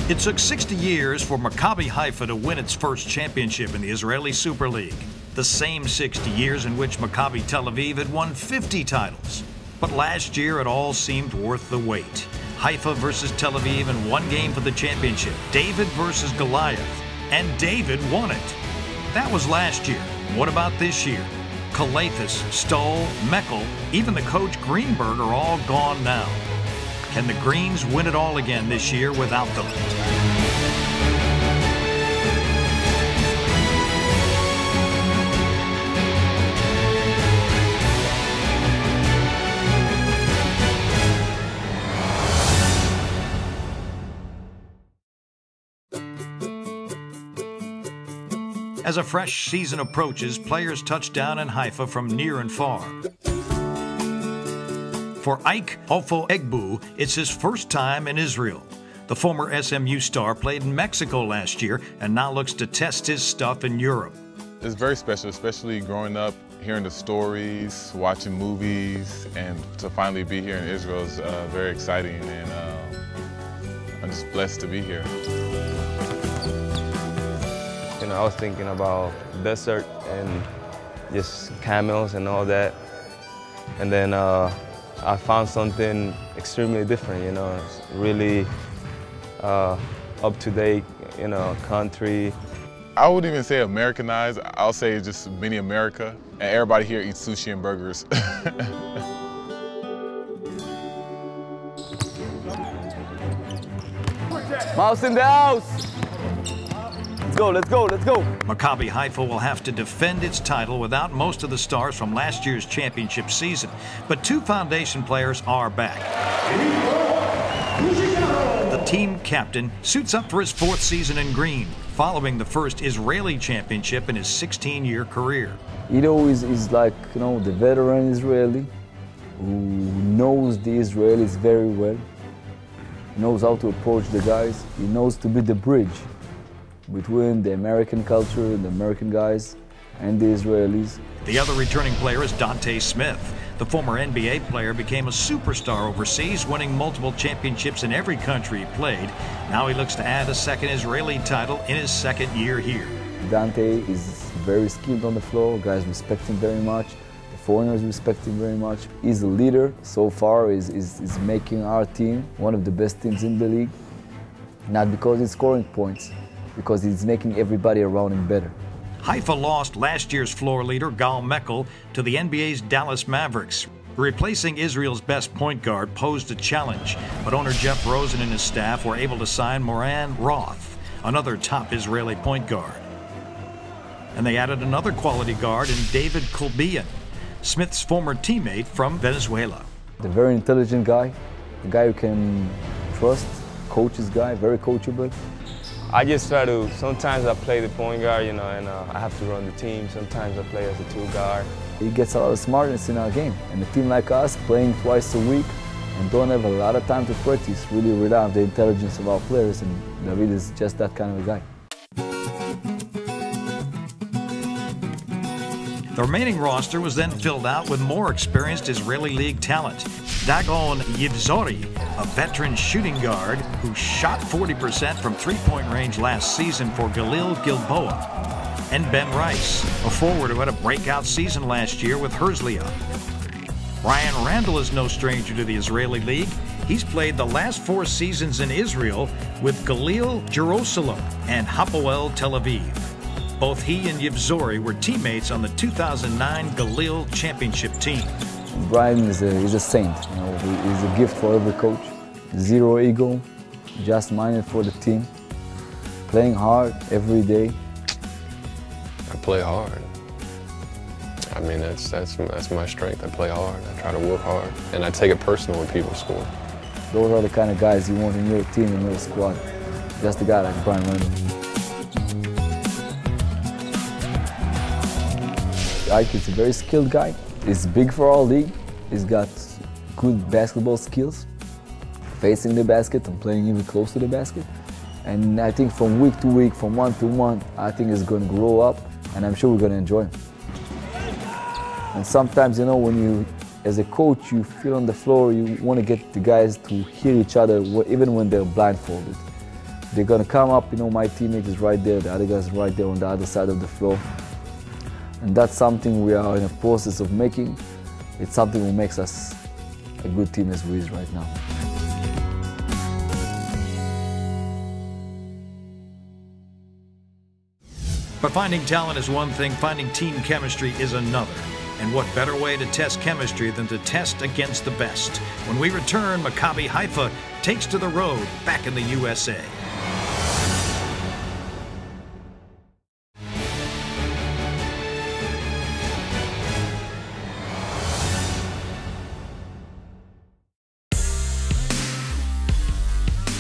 It took 60 years for Maccabi Haifa to win its first championship in the Israeli Super League. The same 60 years in which Maccabi Tel Aviv had won 50 titles. But last year it all seemed worth the wait. Haifa versus Tel Aviv in one game for the championship. David versus Goliath. And David won it. That was last year. What about this year? Calathis, Stoll, Meckel, even the coach Greenberg are all gone now. Can the Greens win it all again this year without them? As a fresh season approaches, players touch down in Haifa from near and far. For Ike Ofo-Egbu, it's his first time in Israel. The former SMU star played in Mexico last year and now looks to test his stuff in Europe. It's very special, especially growing up, hearing the stories, watching movies, and to finally be here in Israel is very exciting, and I'm just blessed to be here. You know, I was thinking about desert and just camels and all that, and then I found something extremely different, you know. It's really up-to-date, you know, country. I wouldn't even say Americanized. I'll say it's just mini America, and everybody here eats sushi and burgers. Mouse in the house! Let's go, let's go, let's go! Maccabi Haifa will have to defend its title without most of the stars from last year's championship season. But two foundation players are back. The team captain suits up for his fourth season in green, following the first Israeli championship in his 16-year career. Ido is like, you know, the veteran Israeli who knows the Israelis very well. He knows how to approach the guys. He knows to be the bridge between the American culture, the American guys, and the Israelis. The other returning player is Dante Smith. The former NBA player became a superstar overseas, winning multiple championships in every country he played. Now he looks to add a second Israeli title in his second year here. Dante is very skilled on the floor. Guys respect him very much. The foreigners respect him very much. He's a leader. So far, is making our team one of the best teams in the league. Not because he's scoring points, because he's making everybody around him better. Haifa lost last year's floor leader, Gal Meckel, to the NBA's Dallas Mavericks. Replacing Israel's best point guard posed a challenge, but owner Jeff Rosen and his staff were able to sign Moran Roth, another top Israeli point guard. And they added another quality guard in David Kulbian, Smith's former teammate from Venezuela. A very intelligent guy, a guy you can trust, coach's guy, very coachable. I just try to, sometimes I play the point guard, you know, and I have to run the team. Sometimes I play as a two guard. He gets a lot of smartness in our game. And a team like us, playing twice a week and don't have a lot of time to practice, really rely on the intelligence of our players, and David is just that kind of a guy. The remaining roster was then filled out with more experienced Israeli League talent. Dagon Yivzori, a veteran shooting guard who shot 40% from three-point range last season for Galil Gilboa. And Ben Rice, a forward who had a breakout season last year with Herzliya. Ryan Randall is no stranger to the Israeli League. He's played the last 4 seasons in Israel with Galil Jerusalem and Hapoel Tel Aviv. Both he and Yivzori were teammates on the 2009 Galil championship team. Brian is a saint. You know, he's a gift for every coach. Zero ego, just minded for the team. Playing hard every day. I play hard. I mean, that's my strength. I play hard. I try to work hard, and I take it personal when people score. Those are the kind of guys you want in your team, in your squad. Just a guy like Brian Randall. Ike is a very skilled guy. He's big for our league. He's got good basketball skills, facing the basket and playing even close to the basket. And I think from week to week, from month to month, I think he's going to grow up, and I'm sure we're going to enjoy him. And sometimes, you know, when you, as a coach, you feel on the floor, you want to get the guys to hear each other, even when they're blindfolded. They're gonna come up, you know, my teammate is right there, the other guy's right there on the other side of the floor. And that's something we are in a process of making. It's something that makes us a good team as we is right now. But finding talent is one thing, finding team chemistry is another. And what better way to test chemistry than to test against the best? When we return, Maccabi Haifa takes to the road back in the USA.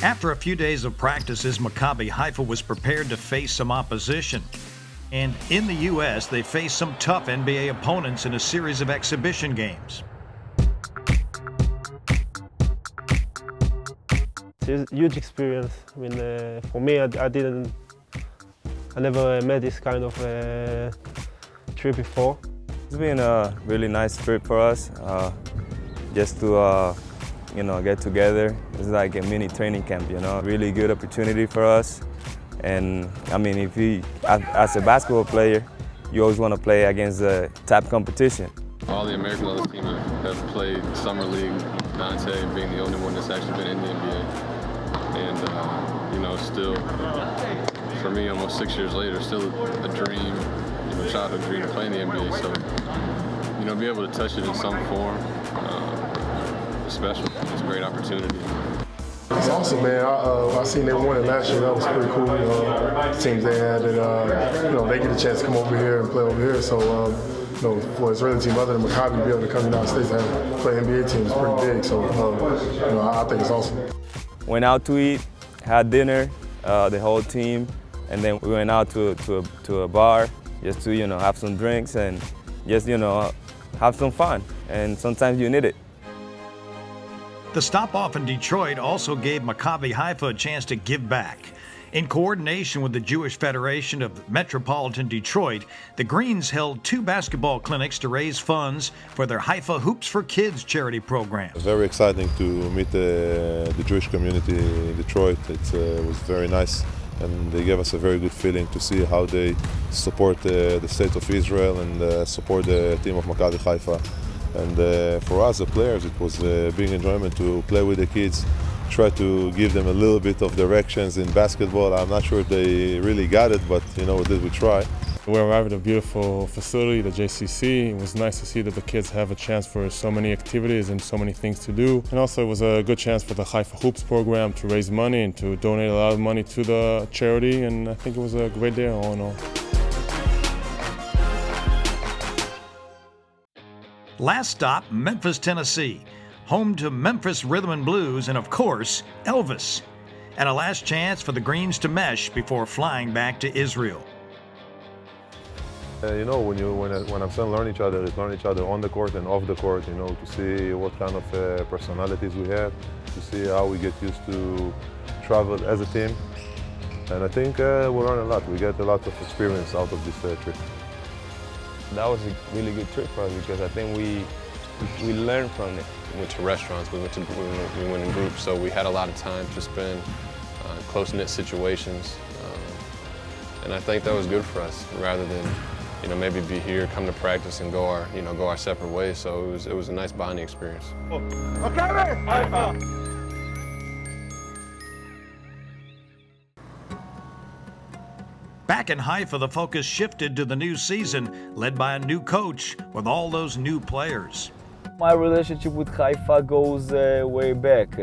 After a few days of practices, Maccabi Haifa was prepared to face some opposition. And in the U.S., they faced some tough NBA opponents in a series of exhibition games. It's a huge experience. I mean, for me, I never met this kind of trip before. It's been a really nice trip for us, just to you know, get together. It's like a mini training camp, you know. Really good opportunity for us. And I mean, if you, as a basketball player, you always want to play against the top competition. All the Americans on the team have played Summer League, Dante being the only one that's actually been in the NBA. And, you know, still, for me, almost 6 years later, still a dream, you know, childhood dream to play in the NBA. So, you know, be able to touch it in some form, it's special. It's a great opportunity. It's awesome, man. I seen they won it last year. That was pretty cool. Teams they had, and you know, they get a chance to come over here and play over here. So, you know, for an Israeli team other than Maccabi to be able to come to the United States and play NBA teams is pretty big. So, you know, I think it's awesome. Went out to eat, had dinner, the whole team, and then we went out to a bar just to, you know, have some drinks and just, you know, have some fun. And sometimes you need it. The stop-off in Detroit also gave Maccabi Haifa a chance to give back. In coordination with the Jewish Federation of Metropolitan Detroit, the Greens held 2 basketball clinics to raise funds for their Haifa Hoops for Kids charity program. It was very exciting to meet the Jewish community in Detroit. It was very nice, and they gave us a very good feeling to see how they support the state of Israel and support the team of Maccabi Haifa. And for us, the players, it was a big enjoyment to play with the kids, try to give them a little bit of directions in basketball. I'm not sure if they really got it, but you know, we try. We arrived at a beautiful facility, the JCC. It was nice to see that the kids have a chance for so many activities and so many things to do. And also it was a good chance for the Haifa Hoops program to raise money and to donate a lot of money to the charity. And I think it was a great day all in all. Last stop, Memphis, Tennessee, home to Memphis Rhythm and Blues and, of course, Elvis. And a last chance for the Greens to mesh before flying back to Israel. You know, when our son learn each other on the court and off the court, you know, to see what kind of personalities we have, to see how we get used to travel as a team. And I think we'll learn a lot. We get a lot of experience out of this trip. That was a really good trip for us because I think we learned from it. We went to restaurants, we went in groups, so we had a lot of time to spend close-knit situations. And I think that was good for us, rather than, you know, maybe be here, come to practice, and go our separate ways. So it was a nice bonding experience. Maccabi Haifa! Back in Haifa, the focus shifted to the new season, led by a new coach with all those new players. My relationship with Haifa goes way back.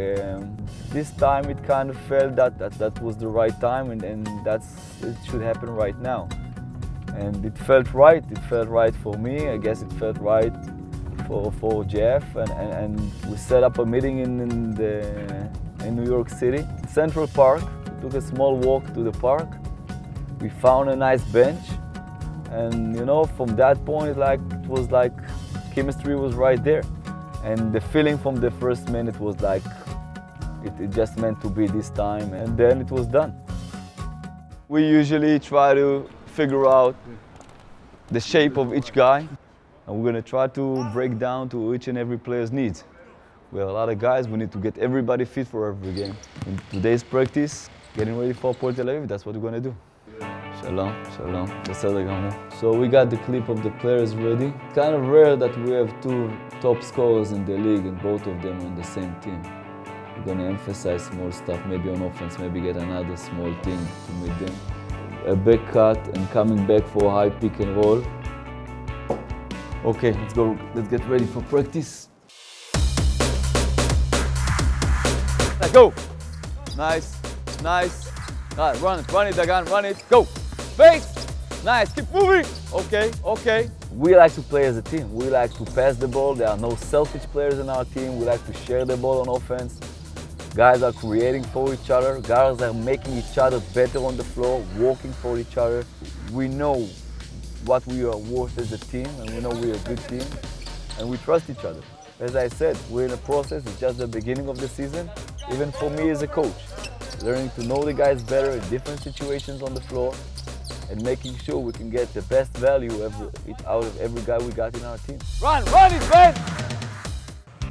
This time it kind of felt that was the right time, and it should happen right now. And it felt right. It felt right for me. I guess it felt right for Jeff. And we set up a meeting in New York City, Central Park. We took a small walk to the park. We found a nice bench, and you know, from that point, it was like chemistry was right there, and the feeling from the first minute was like it just meant to be this time, and then it was done. We usually try to figure out the shape of each guy, and we're gonna try to break down to each and every player's needs. We have a lot of guys. We need to get everybody fit for every game. In today's practice, getting ready for Apol Tel Aviv. That's what we're gonna do. Shalom, shalom. בסדר גמור. So we got the clip of the players ready. Kind of rare that we have two top scorers in the league and both of them on the same team. We're gonna emphasize small stuff, maybe on offense, maybe get another small thing to meet them. A back cut and coming back for a high pick and roll. Okay, let's go. Let's get ready for practice. Let's go. Nice, nice. All right, run it, Dagan, run it. Go. Face. Nice, keep moving. Okay, okay. We like to play as a team. We like to pass the ball. There are no selfish players in our team. We like to share the ball on offense. Guys are creating for each other. Guys are making each other better on the floor, working for each other. We know what we are worth as a team, and we know we're a good team, and we trust each other. As I said, we're in a process. It's just the beginning of the season, even for me as a coach. Learning to know the guys better in different situations on the floor, and making sure we can get the best value out of every guy we got in our team. Run it, Ben!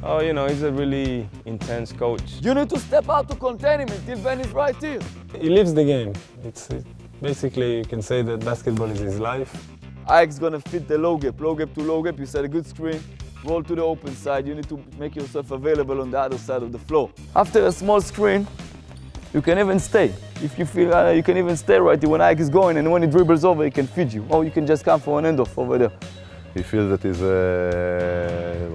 Oh, you know, he's a really intense coach. You need to step out to contain him until Ben is right here. He lives the game. Basically, you can say that basketball is his life. Ike's gonna fit the low gap to low gap. You set a good screen, roll to the open side. You need to make yourself available on the other side of the floor. After a small screen, you can even stay. If you feel you can even stay right here when Ike is going, and when he dribbles over, he can feed you. Or you can just come for an end-off over there. He feels that he's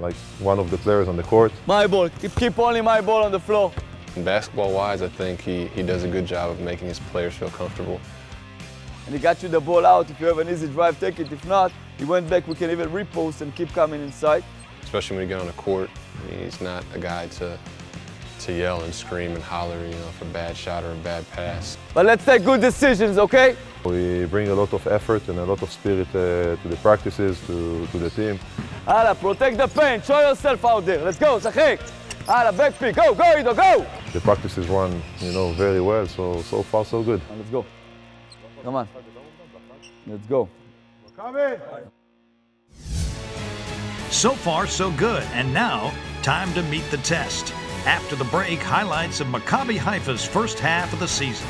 like one of the players on the court. My ball. Keep only my ball on the floor. Basketball-wise, I think he does a good job of making his players feel comfortable. And he got you the ball out. If you have an easy drive, take it. If not, he went back. We can even repost and keep coming inside. Especially when you get on the court, he's not a guy to yell and scream and holler, you know, for a bad shot or a bad pass. But let's take good decisions, okay? We bring a lot of effort and a lot of spirit to the practices, to the team. Hala, protect the paint. Show yourself out there. Let's go, Zachek. Hala, back pick. Go, Ido, go! The practices run, you know, very well, so far so good. Let's go. Come on. Let's go. So far, so good. And now, time to meet the test. After the break, highlights of Maccabi Haifa's first half of the season.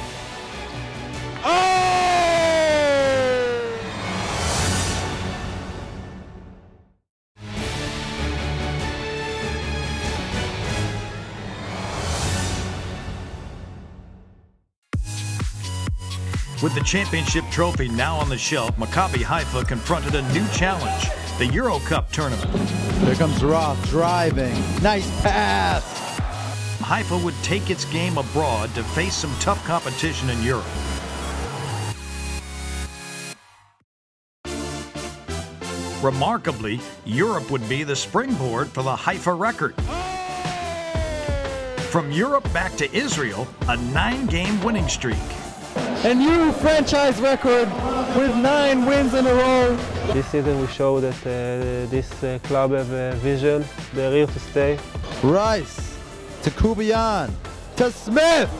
With the championship trophy now on the shelf, Maccabi Haifa confronted a new challenge, the Euro Cup tournament. Here comes Roth driving. Nice pass. Haifa would take its game abroad to face some tough competition in Europe. Remarkably, Europe would be the springboard for the Haifa record. From Europe back to Israel, a 9-game winning streak. A new franchise record with 9 wins in a row. This season we show that this club have a vision. They're here to stay. Rice to Kubian to Smith.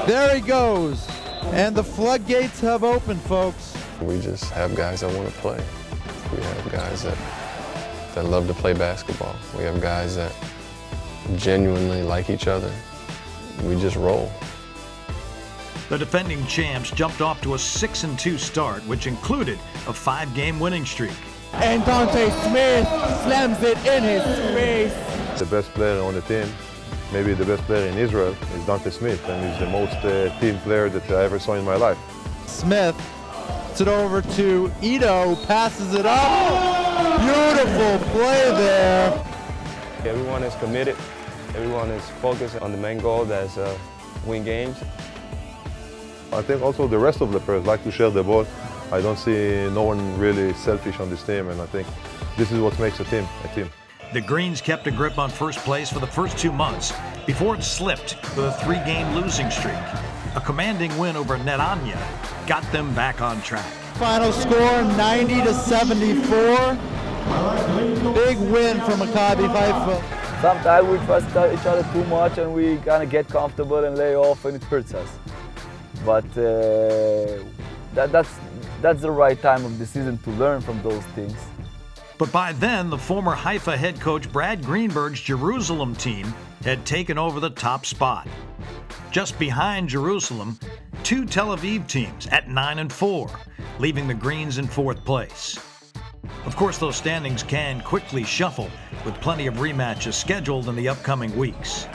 There he goes. And the floodgates have opened, folks. We just have guys that want to play. We have guys that love to play basketball. We have guys that genuinely like each other. We just roll. The defending champs jumped off to a 6-2 start, which included a 5-game winning streak. And Dante Smith slams it in his face. The best player on the team, maybe the best player in Israel, is Dante Smith, and he's the most team player that I ever saw in my life. Smith puts it over to Ito, passes it up. Beautiful play there. Everyone is committed. Everyone is focused on the main goal, that's win games. I think also the rest of the players like to share the ball. I don't see no one really selfish on this team, and I think this is what makes a team a team. The Greens kept a grip on first place for the first 2 months before it slipped with a 3-game losing streak. A commanding win over Netanya got them back on track. Final score 90-74. Big win for Maccabi Haifa. Sometimes we trust each other too much and we kind of get comfortable and lay off and it hurts us. But that's the right time of the season to learn from those things. But by then, the former Haifa head coach Brad Greenberg's Jerusalem team had taken over the top spot. Just behind Jerusalem, 2 Tel Aviv teams at 9 and 4, leaving the Greens in 4th place. Of course, those standings can quickly shuffle, with plenty of rematches scheduled in the upcoming weeks.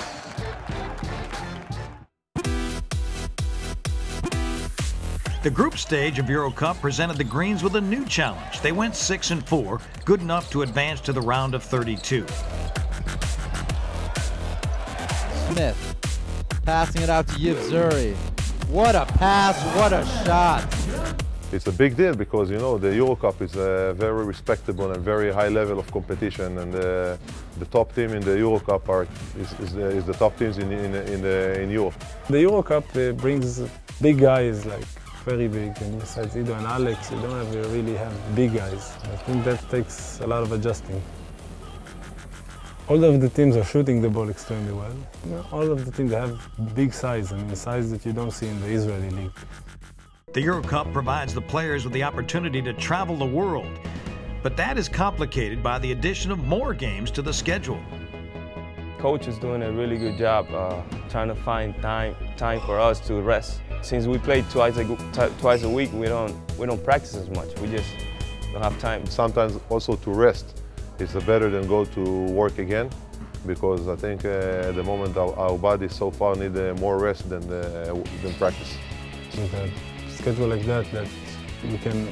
The group stage of Euro Cup presented the Greens with a new challenge. They went 6 and 4, good enough to advance to the round of 32. Smith passing it out to Yivzuri. What a pass, what a shot. It's a big deal because, you know, the Euro Cup is a very respectable and very high level of competition, and the top team in the Euro Cup is the top teams in Europe. The Euro Cup brings big guys, like very big, and besides Ido and Alex, you don't really have big guys. I think that takes a lot of adjusting. All of the teams are shooting the ball extremely well. You know, all of the teams have big size, and the size that you don't see in the Israeli league. The Euro Cup provides the players with the opportunity to travel the world, but that is complicated by the addition of more games to the schedule. Coach is doing a really good job trying to find time for us to rest. Since we play twice a week, we don't practice as much. We just don't have time. Sometimes also to rest is better than go to work again, because I think at the moment our bodies so far need more rest than practice. With a schedule like that you can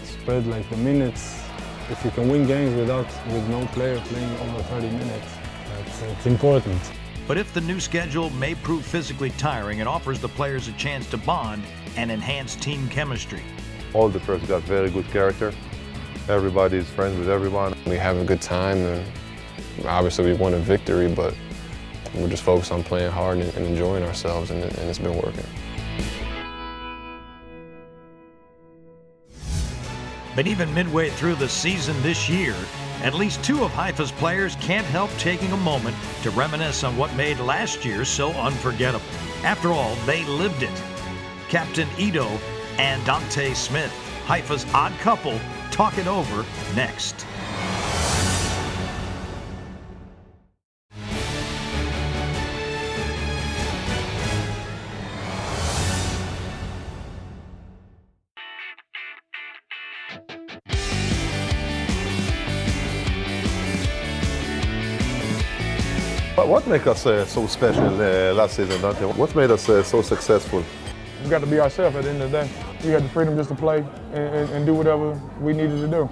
spread like the minutes. If you can win games with no player playing over 30 minutes, it's important. But if the new schedule may prove physically tiring, it offers the players a chance to bond and enhance team chemistry. All the players got very good character. Everybody is friends with everyone. We have a good time, and obviously we won a victory, but we're just focused on playing hard and enjoying ourselves, and it's been working. But even midway through the season this year, at least 2 of Haifa's players can't help taking a moment to reminisce on what made last year so unforgettable. After all, they lived it. Captain Ido and Dante Smith, Haifa's odd couple, talk it over next. What made us so special last season, Dante? What made us so successful? We got to be ourselves at the end of the day. We had the freedom just to play and do whatever we needed to do.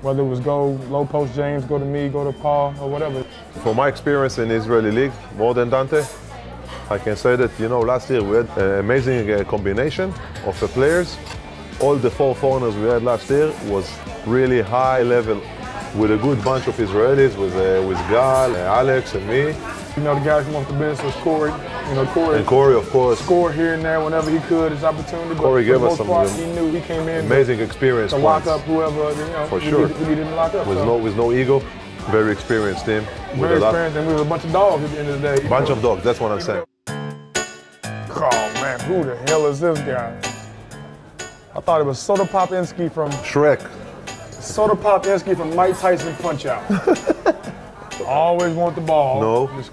Whether it was go low post James, go to me, go to Paul, or whatever. From my experience in the Israeli league, more than Dante, I can say that, you know, last year we had an amazing combination of the players. All the 4 foreigners we had last year was really high level, with a good bunch of Israelis, with Gal, Alex, and me. You know, the guys from off the bench was Corey. You know, Corey. And Corey, of course. Scored here and there whenever he could, his opportunity. Corey gave us some he knew he came in amazing experience to lock up whoever, you know, for sure. We needed to lock up. With no ego, very experienced team. Very experienced, and we were a bunch of dogs at the end of the day. Bunch of dogs, that's what I'm saying. Oh man, who the hell is this guy? I thought it was Soda Popinski from Shrek. Soda Popinski from Mike Tyson Punch Out. Always want the ball. No. Just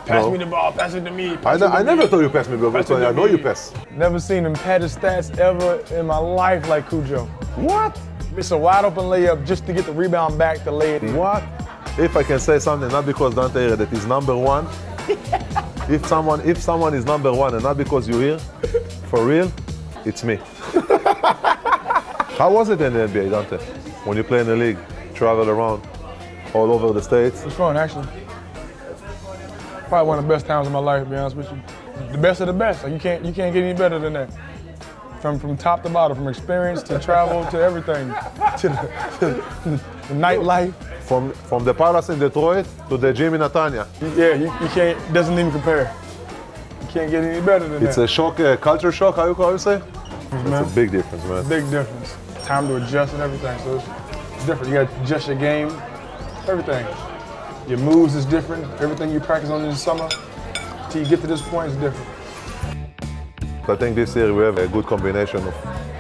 pass me the ball, pass it to me. I never thought you passed me, but I know you pass. Never seen him pad his stats ever in my life like Cujo. What? It's a wide open layup just to get the rebound back to lay it in. What? If I can say something, not because Dante that is number 1. If someone is number 1 and not because you're here, for real, it's me. How was it in the NBA, Dante? When you play in the league, travel around all over the States? It was fun, actually. Probably one of the best times of my life, to be honest with you. The best of the best. Like, you can't get any better than that. From top to bottom, from experience to travel to everything, to the nightlife. From the Palace in Detroit to the gym in Netanya. Yeah, you can't. Doesn't even compare. You can't get any better than that. It's a shock, culture shock. How you say? It's a big difference, man. Big difference. Time to adjust and everything. So it's different. You got to adjust your game, everything. Your moves is different. Everything you practice on in the summer, till you get to this point, is different. I think this year we have a good combination of,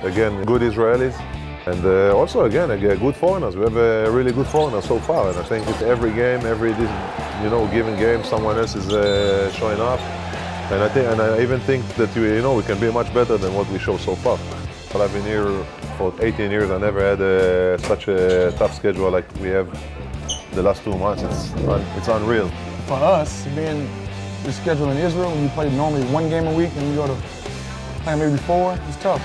again, good Israelis and also, again, good foreigners. We have a really good foreigners so far, and I think it's every game, given game, someone else is showing up. And I even think that we can be much better than what we show so far. But I've been here for 18 years. I never had such a tough schedule like we have the last 2 months. It's unreal. For us, being the schedule in Israel, when you play normally 1 game a week and you go to play maybe 4, it's tough.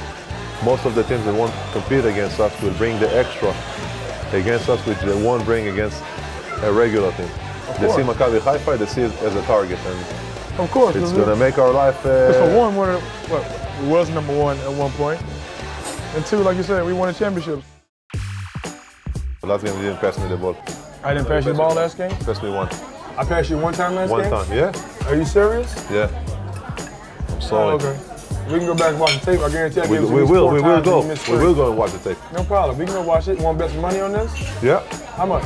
Most of the teams that won't compete against us will bring the extra against us, which they won't bring against a regular team. They see Maccabi Haifa, they see it as a target, and of course, it's going to make our life. For one, we was number 1 at one point, and 2, like you said, we won a championship. Last game, you didn't pass me the ball. I didn't pass you the ball last game? Pass me 1. I passed you 1 time last game? 1 time, yeah. Are you serious? Yeah. I'm sorry. Oh, okay. We can go back and watch the tape. I guarantee we will go. We will go and watch the tape. No problem. We can go watch it. You want to bet some money on this? Yeah. How much?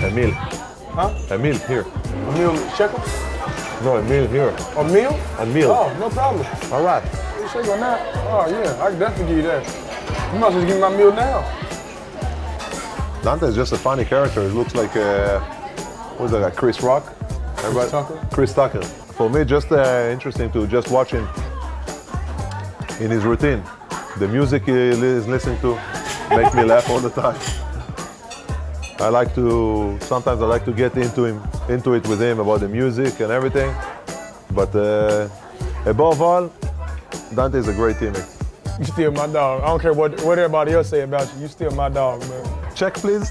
A meal. Huh? A meal here. A meal shekel? No, a meal here. A meal? A meal. Oh, no problem. All right. You shake on that? Oh, yeah. I can definitely give you that. You might as well give me my meal now. Dante is just a funny character. He looks like, what's that guy, Chris Rock? Chris Tucker? Chris Tucker. For me, just interesting to just watch him in his routine. The music he is listening to makes me laugh all the time. Sometimes I like to get into it with him about the music and everything. But above all, Dante is a great teammate. You still my dog. I don't care what everybody else say about you. You still my dog, man. Check, please.